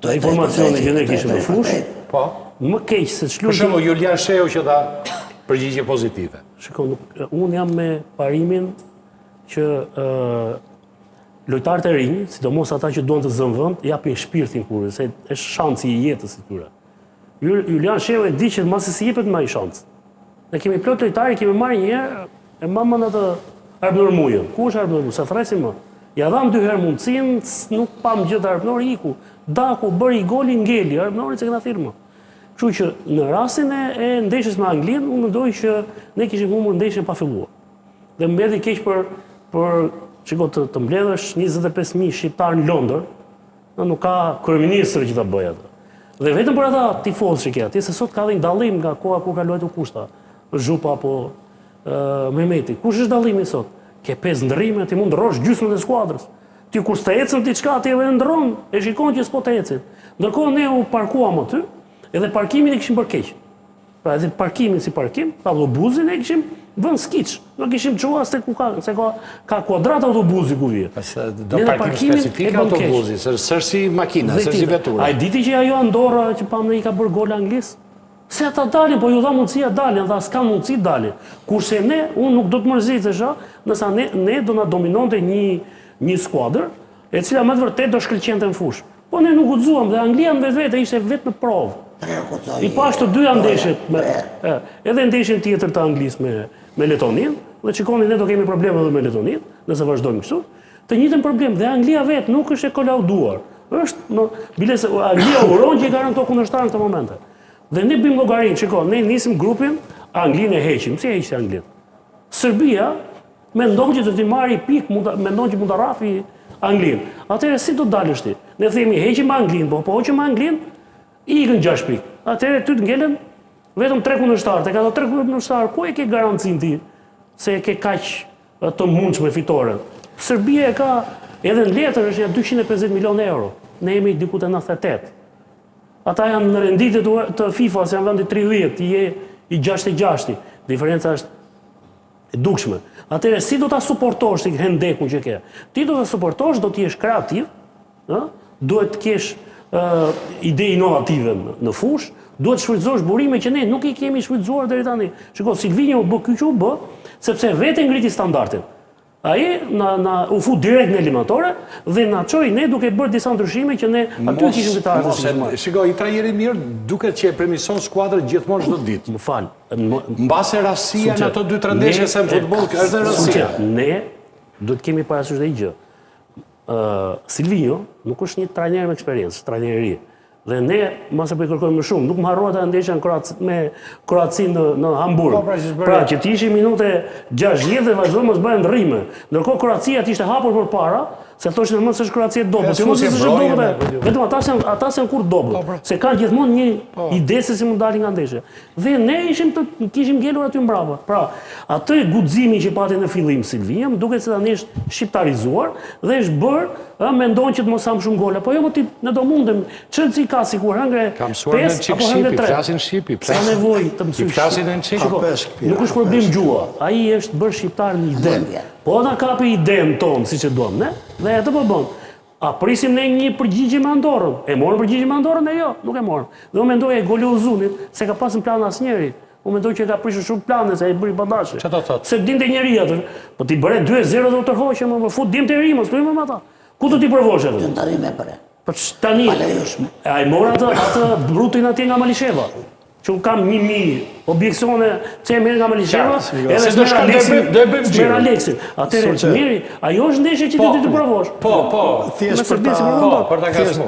Dhe informacioni që ne kishim në fush, më keq se ç'luajti. Për shembull Julian Sheu që dha përgjigje pozitive. Shikoj, unë jam me parimin që lojtarët e rinj, sidomos ata që duan të zënë vend, japin shpirtin kur se është shansi i jetës i tyre. Julian Sheu e di që masi si jepet më ai shans. Ne kemi plot lojtarë, kemi marrë një herë e mamën atë Arbnor Mujën. Ku është Arbnor Mujë? Sa thresim më. Ja dham 2 herë mundësinë, nuk pam gjë të Arbnor iku. Daku bëri golin ngeli, Arbnori se kena thirrë më. Kështu që në rastin e ndeshjes me Anglinë, unë mendoj që ne kishim humbur ndeshjen pa filluar. Dhe më mbeti keq për çiko të mbledhësh 25.000 shqiptar në Londër, nuk ka kryeministër që ta bëjë atë. Dhe vetëm për ata tifozë që ke atje, se sot ka dhe një dallim nga koha kur ka luajtur Kushta, Zhupa apo Mehmeti. Kush është dallimi sot? Ke 5 ndrrime, ti mund ndrosh gjysmën e skuadrës. Ti kur s'të ecën diçka ti edhe ndron, e shikon që s'po të ecin. Ndërkohë ne u parkuam aty, edhe parkimin e kishim bërë keq. Pra edhe parkimin si parkim, autobusin e kishim vënë skiç. Nuk kishim çuar se ku ka, se ka kuadrat autobusi ku vjen. Do parkim specifik autobusi, s'është si makina, s'është si vetura. Ai diti që ajo Andorra që pam ne i ka bërë gol Anglis. Se ata dalin, po ju dha mundësia dalin, ata s'kan mundësi dalin. Kurse ne, unë nuk do të mërzitesha, nësa ne do na dominonte një skuadër, e cila më të vërtet do shkëlqente në fush. Po ne nuk guxuam dhe Anglia në vetvete ishte vetë në provë. I pash të dyja ndeshjet, edhe ndeshjen tjetër të Anglisë me Letonin, dhe shikoni ne do kemi probleme edhe me Letonin, nëse vazhdojmë kështu. Të njëjtën problem dhe Anglia vetë nuk është e kolauduar. Është bile se Anglia uron që i garanton kundërshtarin në këtë momente. Dhe ne bëjmë llogarinë, shiko, ne nisim grupin, Anglinë e heqim. Si e heqti Anglinë? Serbia mendon që do t'i marrë pikë, mendon që mund ta rrafi Anglinë. Atëherë si do dalësh ti? Ne themi heqim Anglinë, po hoqim Anglinë, ikën 6 pikë. Atëherë ty të ngelen vetëm 3 kundërshtar. Tek ato 3 kundërshtar, ku e ke garancinë ti se e ke kaq të mundshme fitoren? Serbia e ka edhe në letër është 250 milionë euro. Ne jemi diku te 98. Ata janë në renditje të FIFA-s, janë vendi 30, i 66. Diferenca është e dukshme. Atëherë, si do ta suportosh ti hendekun që ke? Ti do ta suportosh, do të jesh kreativ, duhet të kesh ide inovative në fush, duhet të shfrytëzosh burime që ne nuk i kemi shfrytëzuar deri tani. Shiko, Silvinho bë kyç u bë, sepse vetë ngriti standardin. Ai u fut direkt në eliminatore dhe na çoi ne duke bërë disa ndryshime që ne aty kishim detajë. Shiko, i trajneri mirë duket që e premison skuadrën gjithmonë çdo ditë. Më fal. Mbase rastësia në ato 2-3 ndeshje se në futboll është rastësia. Ne duhet kemi parasysh dhe një gjë. Silvinho nuk është një trajner me eksperiencë, trajner i ri. Dhe ne, mase po i kërkojmë më shumë, nuk më harrohet ta ndeshja me Kroacinë në Hamburg. Pra që të ishin minute 60 dhe vazhdojmë mos bëhen ndrrime. Ndërkohë Kroacia ishte hapur përpara, se thoshin më se është Kroacia dobët. Mos është dobët. Vetëm ata janë kur dobët. Se kanë gjithmonë një ide se si mund dalin nga ndeshja. Dhe ne kishim ngelur aty mbrapa. Pra, atë guximi që pati në fillim Silvinho, më duket se tani është shqiptarizuar dhe është bërë mendon që të mos ham shumë gola, po jo më ti ne do mundem. Çelësi ka sikur hëngre 5 apo hëngre 3. Flasin shqipi, sa nevojë të mësoj. Flasin në shqipi. Nuk është problem gjua. Ai është bërë shqiptar në ide. Po na kapi idenë tonë siç e duam ne, dhe atë po bën. A prisim ne një përgjigje me Andorrën? E morën përgjigje me Andorrën e jo, nuk e morën. Dhe unë mendoj e goli Uzunit se ka pasur plan asnjëri. Unë mendoj që ka prishur shumë plane se ai bëri bandazhe. Çfarë do thotë? Se dinte njëri atë. Po ti bëre 2-0 do të hoqem, më fut dimtë ri, mos luajmë me ata. Ku do ti provosh atë? Tani më bëre. Po tani. Ai mora atë brutin atje nga Malisheva. Që kam 1000 objeksione që e merr nga Malisheva, edhe do bëjmë Aleksin. Atëherë miri, ajo është ndeshje që ti do të provosh. Po, thjesht për ta